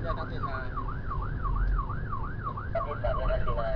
แยกทักษิณมาที่3 แยกทักษิณมา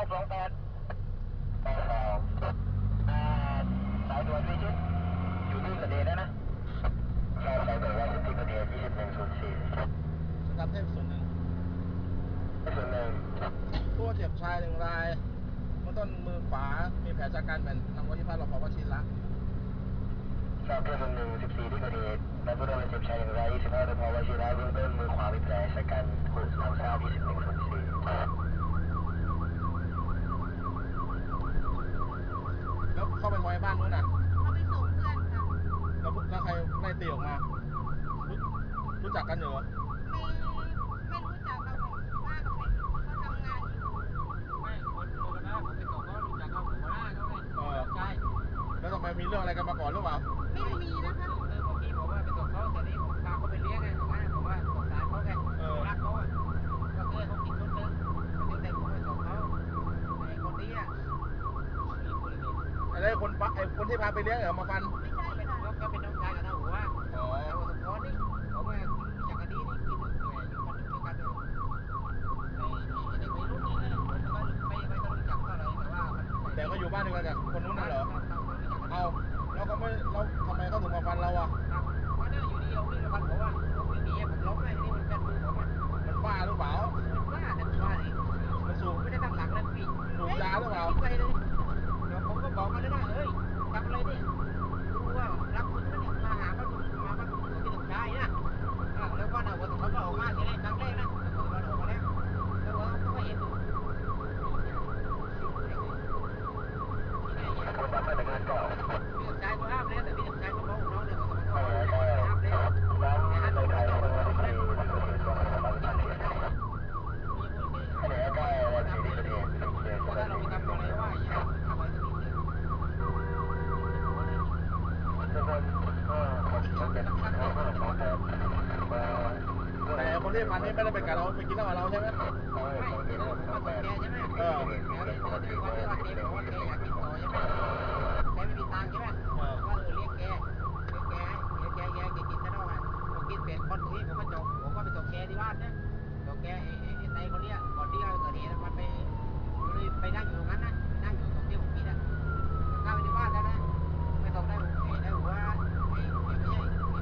25สายด่วนพิชิตอยู่ ทราบเรื่อง14ที่เกิดเหตุนายผู้ได้รับบาดเจ็บชาย1 ราย25โดยภาวะชีระเบื้องต้นมือขวามีแผลชะกันถูกนำทราบ2104แล้วเข้าไปไว้บ้านนู้นน่ะเขาไปส่งเพื่อนค่ะแล้วใครไล่ตีออกมารู้จักกันเหรอไม่รู้จักเราว่าเขาเป็นเขาทำงานอยู่ไม่คนโคราชผมไปส่งเขารู้จักเขาโคราชเขาไงใช่แล้วทำไมมีเรื่องอะไรกันมาก่อนหรือเปล่าไม่มีนะคะเมื่อกี้บอกว่าไปส่งเขาแต่นี้ผมพาเขาไปเลี้ยงไงผมว่าสงสารเขาไงรักเขาอ่ะก็เคยเขากินชุดนึงแต่ผมไปส่งเขาไอ้คนนี้อ่ะอะไรคนที่พาไปเลี้ยงเหรอมาฟันไม่ใช่ค่ะก็เป็นน้องชายกับน้าหัวเราสมพรนี่ผมว่าจากคดีนี่กินอยู่กันด้วยกันด้วยไอ้เด็กวัยรุ่นนี่นะผมก็ไม่รู้จักเท่าไหร่แต่ก็อยู่บ้านเดียวกันกับคนนู้นน่ะเหรอเอาแล้วก็ไม่แล้วทำไมเขาถึงมาฟันเราอ่ะมันน่าอยู่ดีเอาวิ่งมาฟันผมว่าผมวิ่งหนีผมล้มเลยนี่มันเป็นมือผมมันบ้าหรือเปล่าบ้าแต่บ้าเลยมันสูบไม่ได้ตั้งหลักเลยพี่สูบยาหรือเปล่าไปเลยเดี๋ยวผมก็บอกมันเลยว่าเฮ้ยทำอะไรนี่รู้ว่ารับคุณนะเนี่ยมาหาบ้านมาบ้านคุณที่ตึกชายนะแล้วก็เนี่ยเขาก็ออกมาทีแรกครั้งแรกนะเขาออกมาแล้วแล้วเขาก็เห็นพี่ชายก็ห้ามแล้วแต่พี่ชายก็บอกน้องเนี่ยเขาห้ามแล้วแต่ถ้าเราไม่ต้องบอกเขาเลยเพราะถ้าเราไปทำอะไรว่าอย่างนี้ทำอะไรก็ผิดแต่คนที่ฟันนี่ไม่ได้เป็นกับเราไปกินเหล้ากับเราใช่ไหมไม่ที่เรามาส่งแกใช่ไหมแล้วในวันที่ว่าแกบอกว่าแกอยากกินต่อใช่ไหมแกไม่มีตังค์ใช่ไหมว่าเรียกแกกินซะหน่อยพอกินเสร็จพอถึงนี้ผมก็ไปส่งแกที่บ้านนะส่งแกไอ้ไตคนนี้ก่อนที่เราเกิดเหตุมันไปนั่งอยู่ตรงนั้นนะนั่งอยู่ตรงที่ผมกินอ่ะเข้าไปในบ้านแล้วนะไปส่งได้หัวไม่ใช่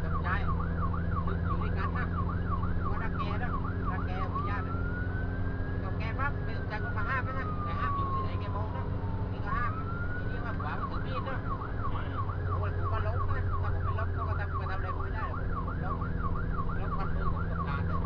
ตกใจอยู่ด้วยกันนะว่ารักแกนะรักแกหัวญาติส่งแกปั๊บไปส่งใจก็มาห้ามนะแต่ห้ามอยู่ที่ไหนแกมองนะนี่ก็ห้ามทีนี้ว่าขวามันถือมีดนะผมก็ล้มนะถ้าผมไม่ล้มเขาก็ทำอะไรผมไม่ได้หรอกผมล้มฟันมือผมตกการเลย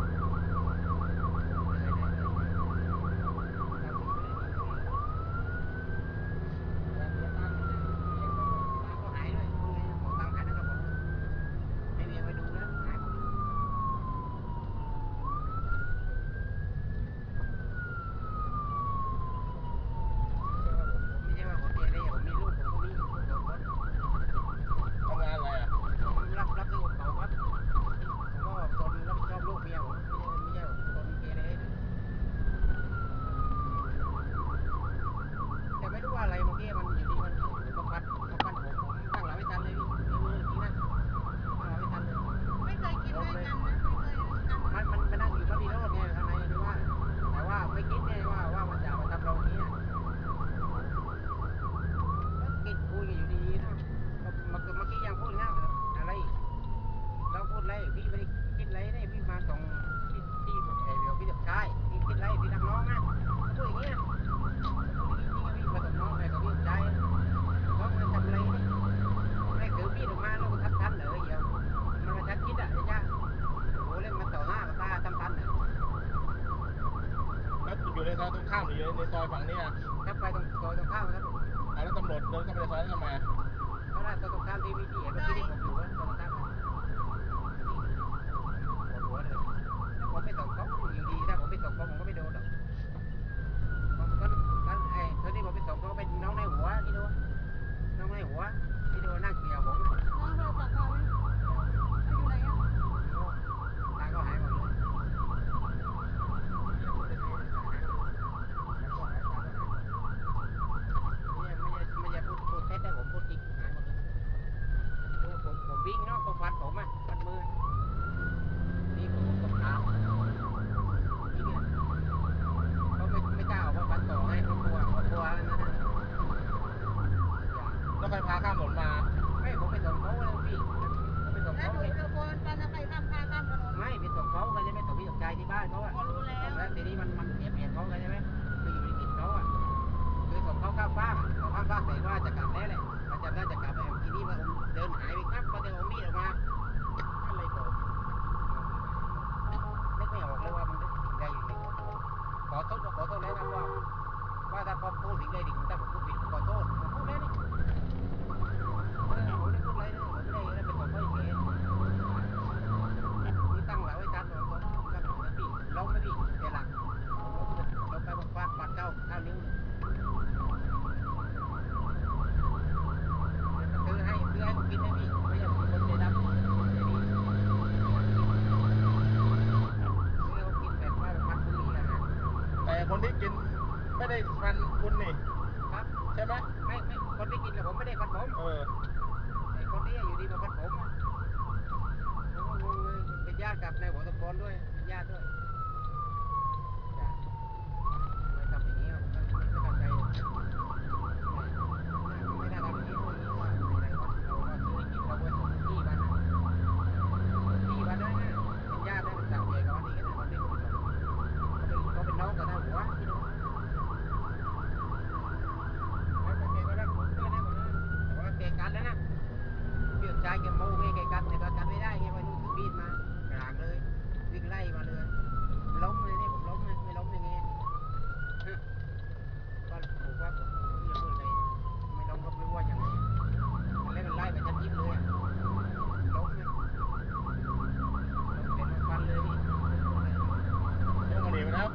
อยู่ในซอยตรงข้ามหรืออยู่ในซอยฝั่งนี้อ่ะครับไปตรงซอยตรงข้ามครับแล้วตำรวจเดินเข้าไปในซอยนั้นทำไมเพราะว่าซอยตรงข้ามที่พี่เห็นเมื่อกี้ที่ผมอยู่ว่าซอยตรงข้ามปวดหัวเลยถ้าผมไปส่งเขาอยู่ดีถ้าผมไปส่งเขาผมก็ไม่โดนหรอกผมก็ไอ้ตอนนี้ผมไปส่งเขาเป็นน้องในหัวที่ดูน้องในหัวที่ดูนั่งเกี่ยวผมน้องโทรศัพท์เขาอยู่ไหนอ่ะตาก็หายหมดเลยไม่ใช่พูดเท็จแต่ผมพูดจริงหายหมดเลยผมวิ่งเนาะผมฟันผมอ่ะฟันมือนี่ผมตบเท้านี่เนี่ยเขาไม่กล้าออกมาฟันต่อให้เขากลัวนั่นนะแล้วใครพาข้ามถนนมาไม่ผมไปส่งเขาเลยพี่ผมไปส่งเขาเลยแล้วคนตอนนั้นใครข้ามถนนไม่ไปส่งเขากันใช่ไหมส่งพี่สมชายที่บ้านเขาอ่ะรู้แล้วทีนี้มันเปลี่ยนเขากันใช่ไหมคืออยู่ในกิจเขาอ่ะคือส่งเขาข้ามฟากเขาข้ามฟากเสร็จว่าจะกลับแล้วแหละมันจำได้จะกลับแล้วทีนี้มันเดินหายไปข้ามไป คนที่กินไม่ได้ฟันคุณนี่ ครับ ใช่ไหม ไม่คนที่กินกับผมไม่ได้ฟันผม ไอ้คนนี้อยู่ดีมาฟันผมอะผมก็งงเลยเป็นญาติกับนายหัวตะกอนด้วยเป็นญาติด้วยจ้ะไม่ทำอย่างนี้ผมไม่เข้าใจไม่น่าทำอย่างนี้ด้วยว่าในวัดเราว่าเคยกินเราไปส่งที่บ้านที่บ้านนั้นน่ะเป็นญาติได้เป็นสาวใหญ่กับวันนี้นะวันนี้ผมส่งเขาเป็นน้องกับนายหัวพี่น้องแล้วก็แกก็รักผมด้วยนะคนนั้นแต่ว่าแกกันแล้วนะ เพื่อนชายแกโม้แกกันแต่ก็กันไม่ได้แกไปนู่นถือมีดมากลางเลยวิ่งไล่มาเลยล้มเลยนี่ผมล้มเลยไม่ล้มยังไงก็ผมว่าผมอย่าพูดเลยไม่ล้มก็ไม่ว่าอย่างไรมันไล่ไปชัดยิบเลยอ่ะล้มเลยเป็นฟันเลยนี่ เรื่องมันหนีไปแล้ว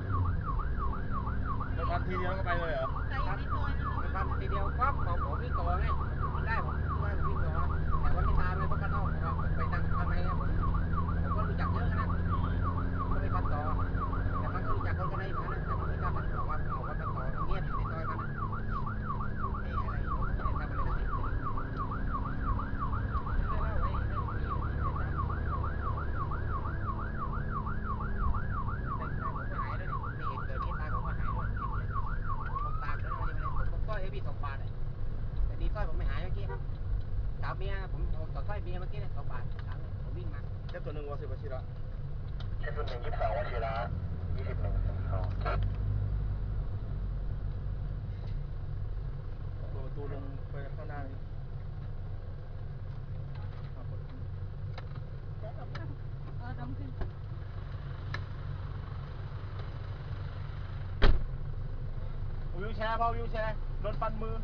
มันฟันทีเดียวก็ไปเลยเหรอ ใส่ในซอยนั่น เป็นฟันทีเดียวปั๊บผมวิ่งต่อไงผมได้ผมว่าวิ่งต่อแต่ว่าไม่ตามเลยเพราะกันนอกไปนั่งข้างในผมก็รู้จักเยอะนะก็ไปฟันต่อแต่มันก็รู้จักคนก็ได้มานะแต่มันไม่กล้าฟันต่อว่าเอาฟันต่อเงียบอยู่ในซอยมันนะไอ้อะไรทำอะไรนะถามเมียผมต่อสร้อยเมียเมื่อกี้เนี่ย2 บาทถามเลยผมวิ่งมา เจ้าตัวหนึ่งวอสิบวชิระ เช่นตัว1 22วชิระ21 02 เปิดประตูลงไปข้างหน้านี้เอาเปิด ดำขึ้น วิวแชร์พอวิวแชร์โดนฟันมือ